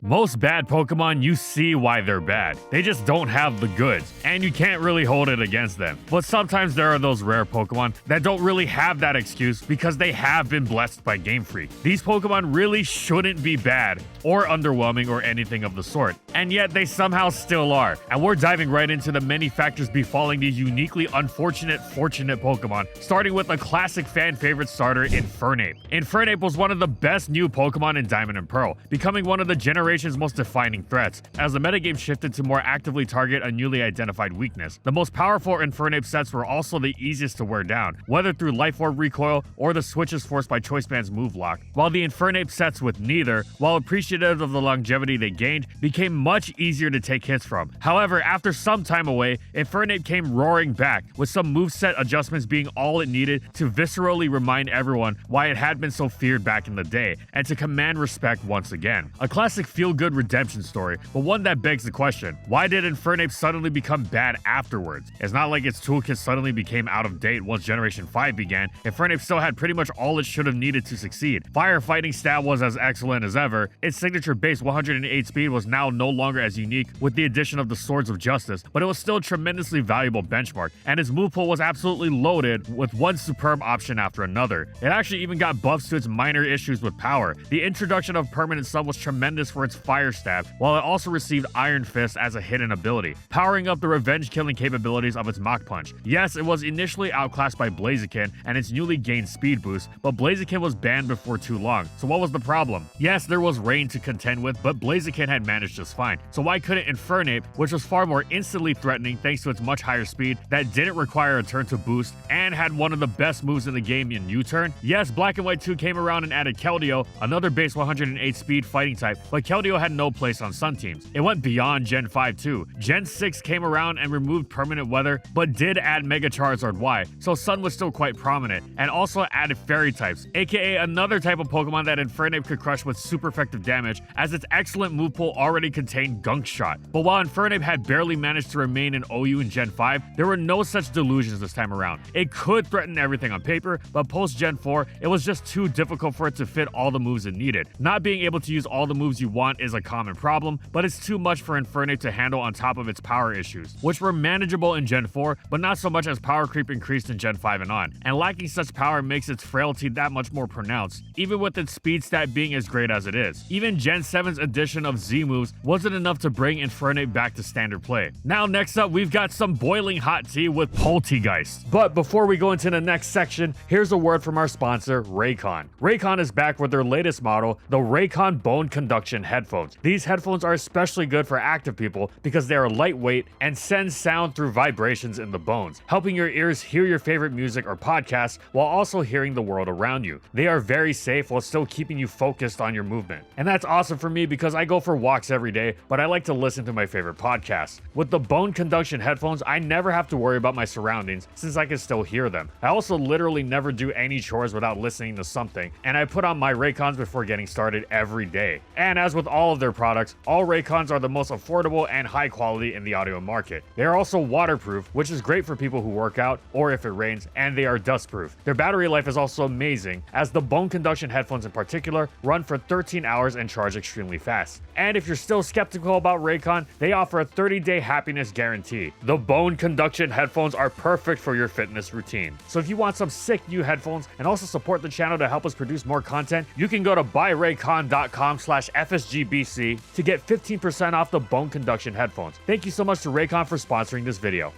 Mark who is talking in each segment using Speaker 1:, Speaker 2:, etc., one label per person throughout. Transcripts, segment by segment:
Speaker 1: Most bad Pokemon, you see why they're bad. They just don't have the goods, and you can't really hold it against them. But sometimes there are those rare Pokemon that don't really have that excuse because they have been blessed by Game Freak. These Pokemon really shouldn't be bad or underwhelming or anything of the sort, and yet they somehow still are. And we're diving right into the many factors befalling these uniquely unfortunate, fortunate Pokemon, starting with a classic fan favorite starter, Infernape. Infernape was one of the best new Pokemon in Diamond and Pearl, becoming one of the generation's most defining threats, as the metagame shifted to more actively target a newly identified weakness. The most powerful Infernape sets were also the easiest to wear down, whether through Life Orb recoil or the switches forced by Choice Band's move lock, while the Infernape sets with neither, while appreciative of the longevity they gained, became much easier to take hits from. However, after some time away, Infernape came roaring back, with some moveset adjustments being all it needed to viscerally remind everyone why it had been so feared back in the day, and to command respect once again. A classic feel-good redemption story, but one that begs the question, why did Infernape suddenly become bad afterwards? It's not like its toolkit suddenly became out of date once Generation 5 began. Infernape still had pretty much all it should have needed to succeed. Firefighting stat was as excellent as ever, its signature base 108 speed was now no longer as unique with the addition of the Swords of Justice, but it was still a tremendously valuable benchmark, and its move pool was absolutely loaded with one superb option after another. It actually even got buffs to its minor issues with power. The introduction of Permanent Sun was tremendous for its fire stab, while it also received Iron Fist as a hidden ability, powering up the revenge killing capabilities of its Mach Punch. Yes, it was initially outclassed by Blaziken and its newly gained speed boost, but Blaziken was banned before too long, so what was the problem? Yes, there was Rain to contend with, but Blaziken had managed just fine, so why couldn't Infernape, which was far more instantly threatening thanks to its much higher speed that didn't require a turn to boost, and had one of the best moves in the game in U-turn? Yes, Black and White 2 came around and added Keldeo, another base 108 speed fighting type, but Keldeo had no place on Sun teams. It went beyond Gen 5 too. Gen 6 came around and removed permanent weather, but did add Mega Charizard Y, so Sun was still quite prominent, and also added fairy types, aka another type of Pokemon that Infernape could crush with super effective damage, as its excellent move pool already contained Gunk Shot. But while Infernape had barely managed to remain in OU in Gen 5, there were no such delusions this time around. It could threaten everything on paper, but post Gen 4, it was just too difficult for it to fit all the moves it needed. Not being able to use all the moves you want is a common problem, but it's too much for Infernape to handle on top of its power issues, which were manageable in Gen 4, but not so much as power creep increased in Gen 5 and on, and lacking such power makes its frailty that much more pronounced, even with its speed stat being as great as it is. Even Gen 7's addition of Z moves wasn't enough to bring Infernape back to standard play. Now next up, we've got some boiling hot tea with Poltegeist. But before we go into the next section, here's a word from our sponsor, Raycon. Raycon is back with their latest model, the Raycon Bone Conduction Headphones. These headphones are especially good for active people because they are lightweight and send sound through vibrations in the bones, helping your ears hear your favorite music or podcasts while also hearing the world around you. They are very safe while still keeping you focused on your movement. And that's awesome for me because I go for walks every day, but I like to listen to my favorite podcasts. With the Bone Conduction headphones, I never have to worry about my surroundings since I can still hear them. I also literally never do any chores without listening to something, and I put on my Raycons before getting started every day. And as with all of their products, all Raycons are the most affordable and high quality in the audio market. They are also waterproof, which is great for people who work out or if it rains, and they are dustproof. Their battery life is also amazing, as the Bone Conduction headphones in particular run for 13 hours and charge extremely fast. And if you're still skeptical about Raycon, they offer a 30-day happiness guarantee. The Bone Conduction headphones are perfect for your fitness routine. So if you want some sick new headphones and also support the channel to help us produce more content, you can go to buyraycon.com/FSGBC to get 15% off the Bone Conduction headphones. Thank you so much to Raycon for sponsoring this video.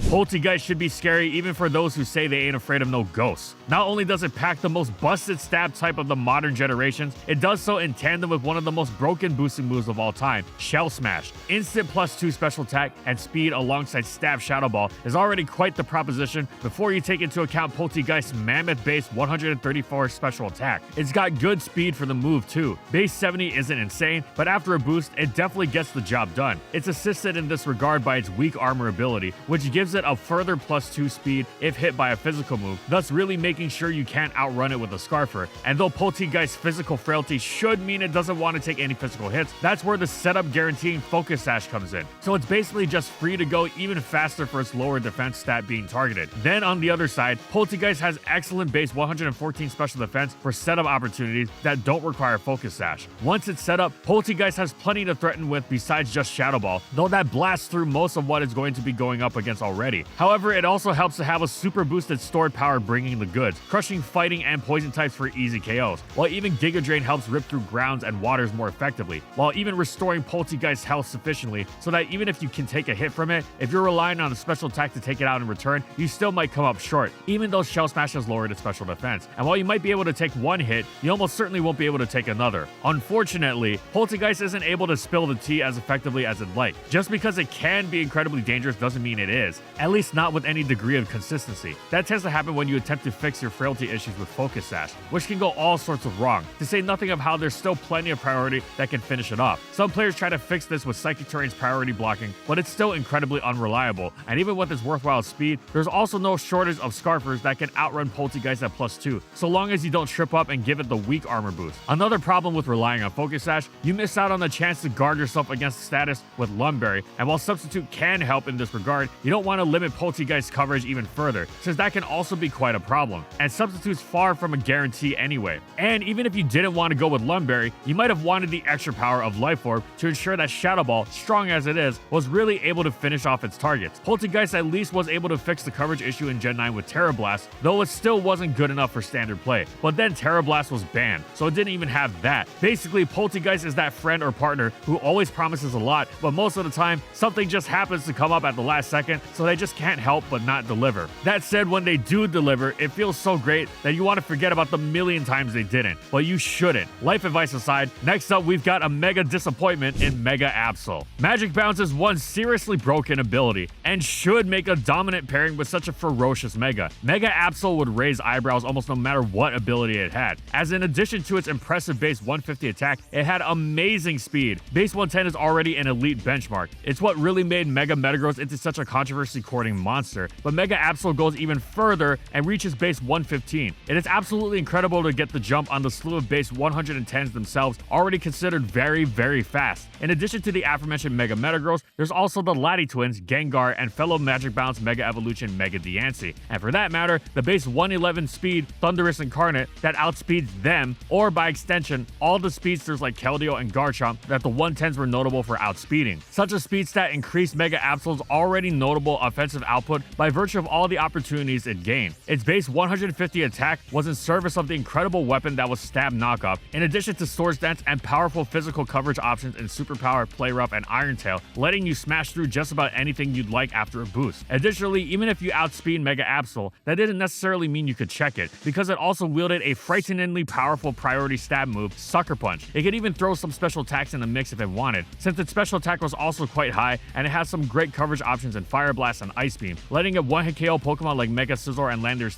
Speaker 1: Poltegeist should be scary even for those who say they ain't afraid of no ghosts. Not only does it pack the most busted stab type of the modern generations, it does so in tandem with one of the most broken boosting moves of all time, Shell Smash. Instant +2 special attack and speed alongside Stab Shadow Ball is already quite the proposition before you take into account Poltegeist's mammoth-based 134 special attack. It's got good speed for the move too. Base 70 isn't insane, but after a boost, it definitely gets the job done. It's assisted in this regard by its weak armor ability, which gives it it a further +2 speed if hit by a physical move, thus really making sure you can't outrun it with a Scarfer. And though Polteageist's physical frailty should mean it doesn't want to take any physical hits, that's where the setup guaranteeing Focus Sash comes in. So it's basically just free to go even faster for its lower defense stat being targeted. Then on the other side, Polteageist has excellent base 114 special defense for setup opportunities that don't require Focus Sash. Once it's set up, Polteageist has plenty to threaten with besides just Shadow Ball, though that blasts through most of what it's going to be going up against already. However, it also helps to have a super boosted stored power bringing the goods, crushing fighting and poison types for easy KOs, while even Giga Drain helps rip through grounds and waters more effectively, while even restoring Polteageist's health sufficiently so that even if you can take a hit from it, if you're relying on a special attack to take it out in return, you still might come up short, even though Shell Smash has lowered its special defense. And while you might be able to take one hit, you almost certainly won't be able to take another. Unfortunately, Polteageist isn't able to spill the tea as effectively as it'd like. Just because it can be incredibly dangerous doesn't mean it is, at least not with any degree of consistency. That tends to happen when you attempt to fix your frailty issues with Focus Sash, which can go all sorts of wrong, to say nothing of how there's still plenty of priority that can finish it off. Some players try to fix this with Psychic Terrain's priority blocking, but it's still incredibly unreliable, and even with its worthwhile speed, there's also no shortage of Scarfers that can outrun Polteageist at +2, so long as you don't trip up and give it the weak armor boost. Another problem with relying on Focus Sash, you miss out on the chance to guard yourself against status with Lumberry, and while Substitute can help in this regard, you don't want to limit Polteageist's coverage even further, since that can also be quite a problem, and Substitute's far from a guarantee anyway. And even if you didn't want to go with Lumberry, you might have wanted the extra power of Life Orb to ensure that Shadow Ball, strong as it is, was really able to finish off its targets. Polteageist at least was able to fix the coverage issue in Gen 9 with Terra Blast, though it still wasn't good enough for standard play. But then Terra Blast was banned, so it didn't even have that. Basically, Polteageist is that friend or partner who always promises a lot, but most of the time, something just happens to come up at the last second, so they just can't help but not deliver. That said, when they do deliver, it feels so great that you want to forget about the million times they didn't, but you shouldn't. Life advice aside, next up we've got a mega disappointment in Mega Absol. Magic Bounce is one seriously broken ability, and should make a dominant pairing with such a ferocious Mega. Mega Absol would raise eyebrows almost no matter what ability it had, as in addition to its impressive base 150 attack, it had amazing speed. Base 110 is already an elite benchmark. It's what really made Mega Metagross into such a controversy-courting monster, but Mega Absol goes even further and reaches base 115. It is absolutely incredible to get the jump on the slew of base 110s themselves, already considered very, very fast. In addition to the aforementioned Mega Metagross, there's also the Lati twins, Gengar, and fellow Magic Bounce Mega Evolution Mega Diancie. And for that matter, the base 111 speed Thundurus Incarnate that outspeeds them, or by extension, all the speedsters like Keldeo and Garchomp that the 110s were notable for outspeeding. Such a speed stat increased Mega Absol's already notable offensive output by virtue of all the opportunities it gained. Its base 150 attack was in service of the incredible weapon that was Stab Knockoff, in addition to Swords Dance and powerful physical coverage options in Superpower, Play Rough, and Iron Tail, letting you smash through just about anything you'd like after a boost. Additionally, even if you outspeed Mega Absol, that didn't necessarily mean you could check it, because it also wielded a frighteningly powerful priority stab move, Sucker Punch. It could even throw some special attacks in the mix if it wanted, since its special attack was also quite high, and it has some great coverage options in Fire Blast and Ice Beam, letting it one-hit KO Pokemon like Mega Scizor and Landorus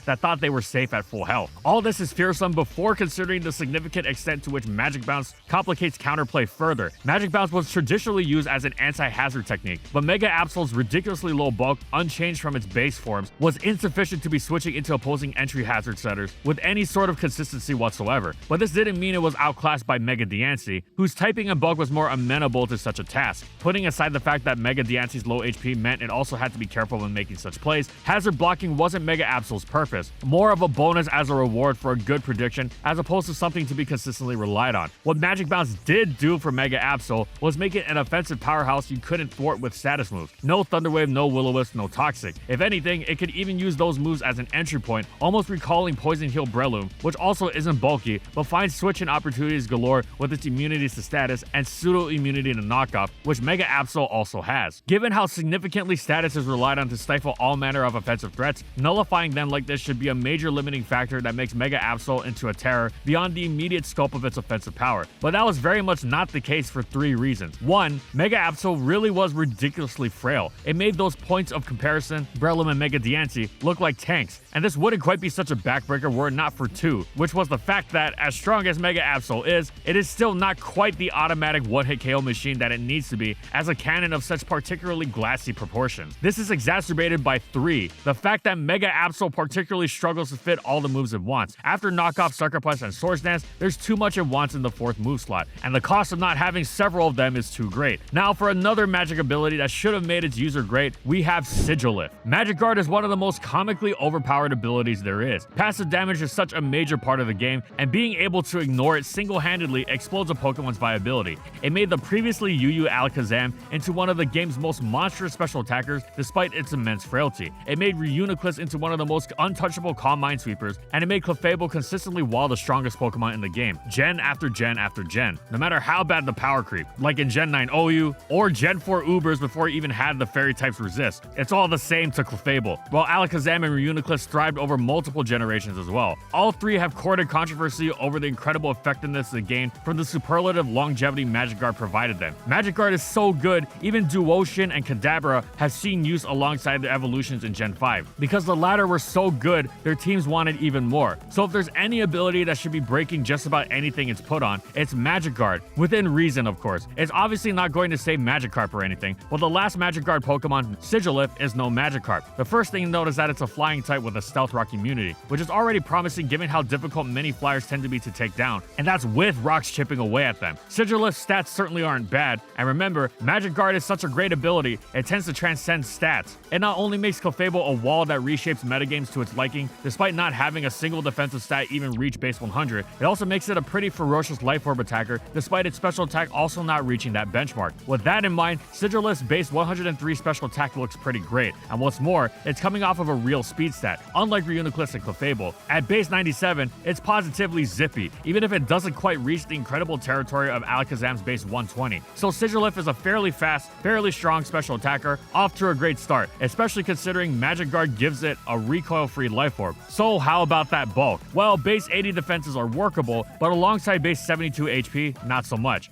Speaker 1: that thought they were safe at full health. All this is fearsome before considering the significant extent to which Magic Bounce complicates counterplay further. Magic Bounce was traditionally used as an anti-hazard technique, but Mega Absol's ridiculously low bulk, unchanged from its base forms, was insufficient to be switching into opposing entry hazard setters with any sort of consistency whatsoever. But this didn't mean it was outclassed by Mega Diancie, whose typing and bulk was more amenable to such a task. Putting aside the fact that Mega Diancie's low HP meant it also had to be careful when making such plays, hazard blocking wasn't Mega Absol's purpose, more of a bonus as a reward for a good prediction as opposed to something to be consistently relied on. What Magic Bounce did do for Mega Absol was make it an offensive powerhouse you couldn't thwart with status moves. No Thunder Wave, no Will-O-Wisp, no Toxic. If anything, it could even use those moves as an entry point, almost recalling Poison Heal Breloom, which also isn't bulky, but finds switching opportunities galore with its immunities to status and pseudo immunity to knockoff, which Mega Absol also has. Given how significantly status is relied on to stifle all manner of offensive threats, nullifying them like this should be a major limiting factor that makes Mega Absol into a terror beyond the immediate scope of its offensive power. But that was very much not the case for three reasons. One, Mega Absol really was ridiculously frail. It made those points of comparison, Breloom and Mega Diancie, look like tanks, and this wouldn't quite be such a backbreaker were it not for two, which was the fact that, as strong as Mega Absol is, it is still not quite the automatic one-hit KO machine that it needs to be as a cannon of such particularly glassy proportions. moves. This is exacerbated by 3, the fact that Mega Absol particularly struggles to fit all the moves it wants. After knockoff Sucker Punch and Swords Dance, there's too much it wants in the 4th move slot, and the cost of not having several of them is too great. Now for another magic ability that should have made its user great, we have Sigil Lift. Magic Guard is one of the most comically overpowered abilities there is. Passive damage is such a major part of the game, and being able to ignore it single-handedly explodes a Pokemon's viability. It made the previously UU Alakazam into one of the game's most monstrous special attackers despite its immense frailty. It made Reuniclus into one of the most untouchable Calm Minesweepers, and it made Clefable consistently wall the strongest Pokemon in the game, gen after gen after gen, no matter how bad the power creep, like in Gen 9 OU or Gen 4 Ubers before it even had the Fairy types resist. It's all the same to Clefable, while Alakazam and Reuniclus thrived over multiple generations as well. All 3 have courted controversy over the incredible effectiveness they gained from the superlative longevity Magic Guard provided them. Magic Guard is so good, even Duocean and Kadabra have seen use alongside their evolutions in Gen 5. Because the latter were so good, their teams wanted even more. So if there's any ability that should be breaking just about anything it's put on, it's Magic Guard, within reason of course. It's obviously not going to save Magikarp or anything, but the last Magic Guard Pokemon, Sigilyph, is no Magikarp. The first thing to note is that it's a flying type with a Stealth Rock immunity, which is already promising given how difficult many flyers tend to be to take down, and that's with rocks chipping away at them. Sigilyph's stats certainly aren't bad, and remember, Magic Guard is such a great ability, it tends to transcend stats. It not only makes Clefable a wall that reshapes metagames to its liking, despite not having a single defensive stat even reach base 100, it also makes it a pretty ferocious Life Orb attacker, despite its special attack also not reaching that benchmark. With that in mind, Sigilyph's base 103 special attack looks pretty great, and what's more, it's coming off of a real speed stat, unlike Reuniclus and Clefable. At base 97, it's positively zippy, even if it doesn't quite reach the incredible territory of Alakazam's base 120. So Sigilyph is a fairly fast, fairly strong special attacker, off to a great start, especially considering Magic Guard gives it a recoil-free Life Orb. So how about that bulk? Well, base 80 defenses are workable, but alongside base 72 HP, not so much.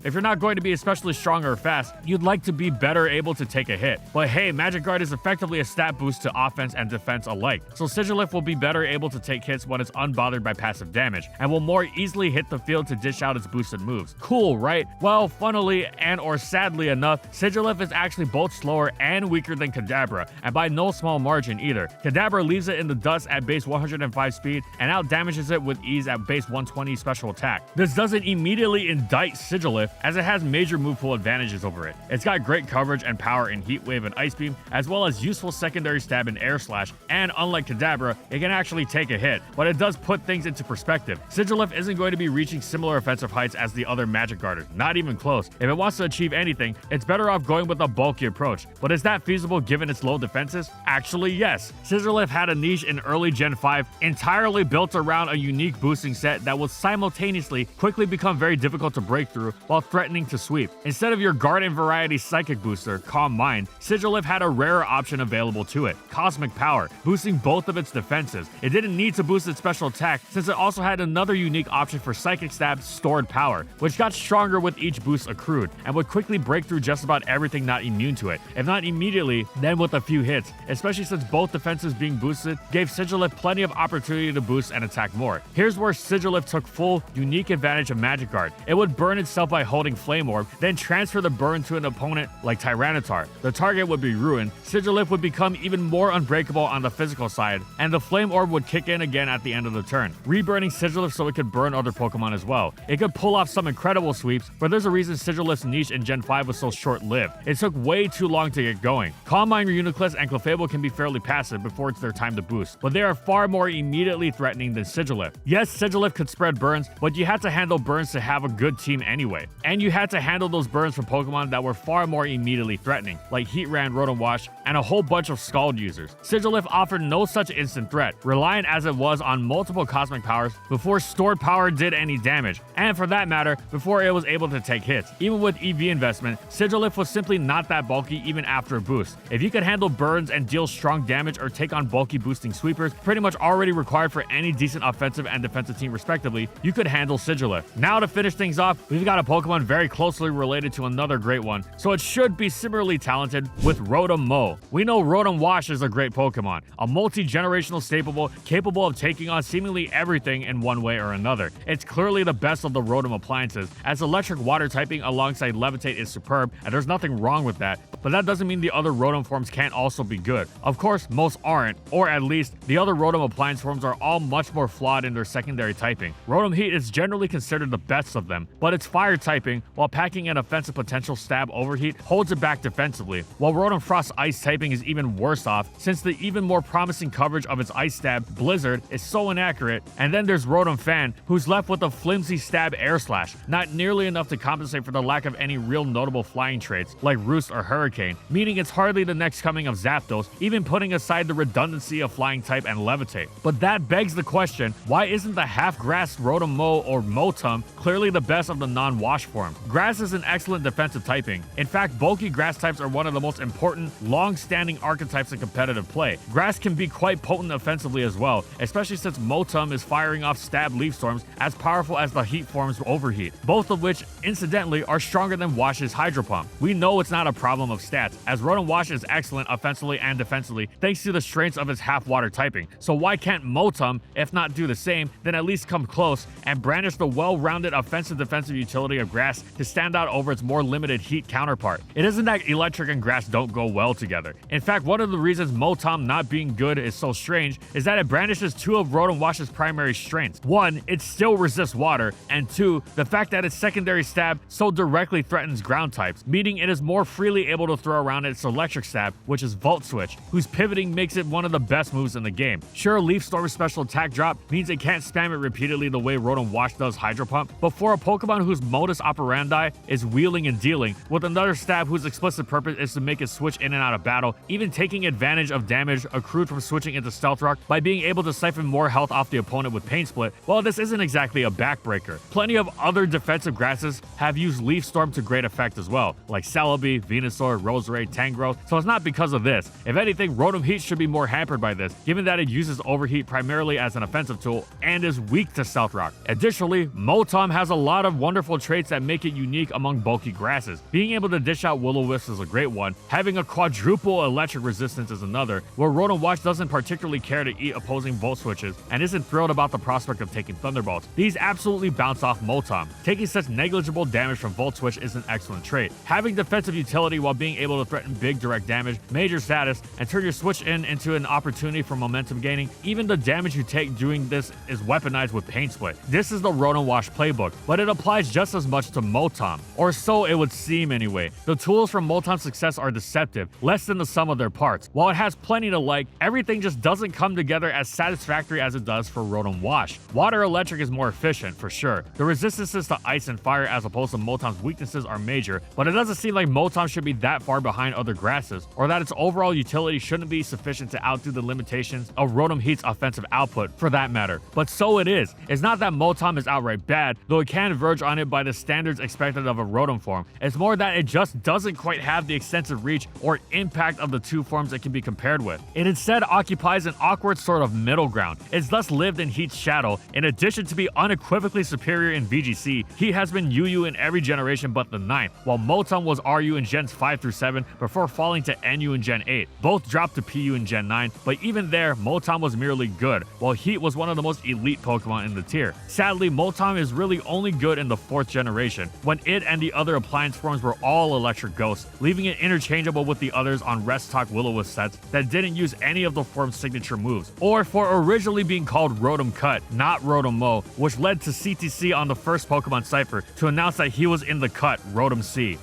Speaker 1: If you're not going to be especially strong or fast, you'd like to be better able to take a hit. But hey, Magic Guard is effectively a stat boost to offense and defense alike, so Sigilyph will be better able to take hits when it's unbothered by passive damage, and will more easily hit the field to dish out its boosted moves. Cool, right? Well, funnily and or sadly enough, Sigilyph is actually both slower and weaker than Kadabra, and by no small margin either. Kadabra leaves it in the dust at base 105 speed and out damages it with ease at base 120 special attack. This doesn't immediately indict Sigilyph, as it has major move pool advantages over it. It's got great coverage and power in Heat Wave and Ice Beam, as well as useful secondary stab in Air Slash, and unlike Kadabra, it can actually take a hit, but it does put things into perspective. Sigilyph isn't going to be reaching similar offensive heights as the other Magic Guarders, not even close. If it wants to achieve anything, it's better off going with a bulky approach, but is that feasible given its low defenses? Actually, yes. Sigilyph had a niche in early Gen 5 entirely built around a unique boosting set that will simultaneously quickly become very difficult to break through while threatening to sweep. Instead of your Garden Variety Psychic booster, Calm Mind, Sigilyph had a rarer option available to it, Cosmic Power, boosting both of its defenses. It didn't need to boost its special attack since it also had another unique option for Psychic Stab, Stored Power, which got stronger with each boost accrued, and would quickly break through just about everything not immune to it, if not immediately, then with a few hits, especially since both defenses being boosted gave Sigilyph plenty of opportunity to boost and attack more. Here's where Sigilyph took full, unique advantage of Magic Guard. It would burn itself by holding Flame Orb, then transfer the burn to an opponent like Tyranitar. The target would be ruined, Sigilyph would become even more unbreakable on the physical side, and the Flame Orb would kick in again at the end of the turn, reburning Sigilyph so it could burn other Pokemon as well. It could pull off some incredible sweeps, but there's a reason Sigilyph's niche in Gen 5 was so short-lived. It took way too long to get going. Calm Mind, Reuniclus, and Clefable can be fairly passive before it's their time to boost, but they are far more immediately threatening than Sigilyph. Yes, Sigilyph could spread burns, but you had to handle burns to have a good team anyway. And you had to handle those burns from Pokemon that were far more immediately threatening, like Heatran, Rotom Wash, and a whole bunch of Scald users. Sigilyph offered no such instant threat, reliant as it was on multiple Cosmic Powers before Stored Power did any damage, and for that matter, before it was able to take hits. Even with EV investment, Sigilyph was simply not that bulky even after a boost. If you could handle burns and deal strong damage or take on bulky boosting sweepers, pretty much already required for any decent offensive and defensive team respectively, you could handle Sigilyph. Now to finish things off, we've got a Pokemon very closely related to another great one, so it should be similarly talented with Rotom Mow. We know Rotom Wash is a great Pokemon, a multi-generational staple capable of taking on seemingly everything in one way or another. It's clearly the best of the Rotom appliances, as electric water typing alongside Levitate is superb, and there's nothing wrong with that, but that doesn't doesn't mean the other Rotom forms can't also be good. Of course, most aren't, or at least, the other Rotom appliance forms are all much more flawed in their secondary typing. Rotom Heat is generally considered the best of them, but its fire typing, while packing an offensive potential stab overheat, holds it back defensively, while Rotom Frost ice typing is even worse off, since the even more promising coverage of its ice stab, Blizzard, is so inaccurate. And then there's Rotom Fan, who's left with a flimsy stab air slash, not nearly enough to compensate for the lack of any real notable flying traits, like Roost or Hurricane, meaning it's hardly the next coming of Zapdos, even putting aside the redundancy of flying type and levitate. But that begs the question, why isn't the half-grass Rotom Mow or Motum clearly the best of the non-wash forms? Grass is an excellent defensive typing. In fact, bulky grass types are one of the most important, long-standing archetypes in competitive play. Grass can be quite potent offensively as well, especially since Motum is firing off stab leaf storms as powerful as the heat forms overheat, both of which, incidentally, are stronger than Wash's Hydro Pump. We know it's not a problem of stats, as Rotom Wash is excellent offensively and defensively thanks to the strengths of its half-water typing. So why can't Motum, if not do the same, then at least come close and brandish the well-rounded offensive-defensive utility of Grass to stand out over its more limited heat counterpart? It isn't that Electric and Grass don't go well together. In fact, one of the reasons Motum not being good is so strange is that it brandishes two of Rotom Wash's primary strengths. One, it still resists water, and two, the fact that its secondary stab so directly threatens ground types, meaning it is more freely able to throw around its electric stab, which is Volt Switch, whose pivoting makes it one of the best moves in the game. Sure, Leaf Storm's special attack drop means it can't spam it repeatedly the way Rotom Wash does Hydro Pump, but for a Pokemon whose modus operandi is wheeling and dealing, with another stab whose explicit purpose is to make it switch in and out of battle, even taking advantage of damage accrued from switching into Stealth Rock by being able to siphon more health off the opponent with Pain Split, well, this isn't exactly a backbreaker. Plenty of other defensive grasses have used Leaf Storm to great effect as well, like Celebi, Venusaur, Roserade, Tangrowth, so it's not because of this. If anything, Rotom Heat should be more hampered by this, given that it uses Overheat primarily as an offensive tool and is weak to Stealth Rock. Additionally, Motum has a lot of wonderful traits that make it unique among bulky grasses. Being able to dish out Will-O-Wisp is a great one, having a quadruple electric resistance is another, where Rotom Wash doesn't particularly care to eat opposing Volt Switches and isn't thrilled about the prospect of taking Thunderbolts. These absolutely bounce off Motum. Taking such negligible damage from Volt Switch is an excellent trait. Having defensive utility while being able to threaten big direct damage, major status, and turn your switch in into an opportunity for momentum gaining, even the damage you take doing this is weaponized with Pain Split. This is the Rotom Wash playbook, but it applies just as much to Motum, or so it would seem anyway. The tools from Motum's success are deceptive, less than the sum of their parts. While it has plenty to like, everything just doesn't come together as satisfactory as it does for Rotom Wash. Water Electric is more efficient, for sure. The resistances to ice and fire as opposed to Motum's weaknesses are major, but it doesn't seem like Motum should be that far behind other grasses, or that its overall utility shouldn't be sufficient to outdo the limitations of Rotom Heat's offensive output, for that matter. But so it is. It's not that Motum is outright bad, though it can verge on it by the standards expected of a Rotom form. It's more that it just doesn't quite have the extensive reach or impact of the two forms it can be compared with. It instead occupies an awkward sort of middle ground. It's thus lived in Heat's shadow. In addition to be unequivocally superior in VGC, Heat has been UU in every generation but the 9th, while Motum was RU in Gens 5 through 7 before falling to NU in Gen 8. Both dropped to PU in Gen 9, but even there, Motum was merely good, while Heat was one of the most elite Pokemon in the tier. Sadly, Motum is really only good in the 4th generation, when it and the other appliance forms were all electric ghosts, leaving it interchangeable with the others on Rest Talk Will-O-Wisp sets that didn't use any of the form's signature moves, or for originally being called Rotom Cut, not Rotom Mow, which led to CTC on the first Pokemon Cypher to announce that he was in the cut, Rotom C.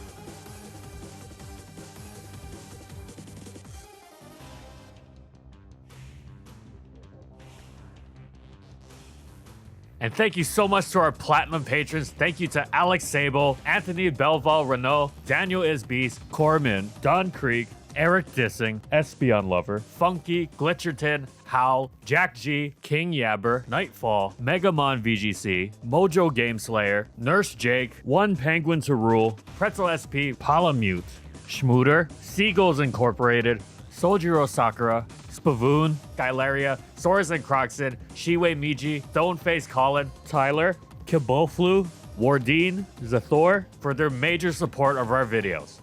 Speaker 1: And thank you so much to our Platinum patrons. Thank you to Alex Sable, Anthony Belval Renault, Daniel Isbeast, Corman, Don Creek, Eric Dissing, Espion Lover, Funky, Glitcherton, Howl, Jack G, King Yabber, Nightfall, Megamon VGC, Mojo Gameslayer, Nurse Jake, One Penguin to Rule, Pretzel SP, Palamute, Schmooter, Seagulls Incorporated, Sojiro Sakura, Spavoon, Skylaria, Soros and Croxon, Shiwei Miji, Stoneface Colin, Tyler, Kiboflu, Wardine, Zathor for their major support of our videos.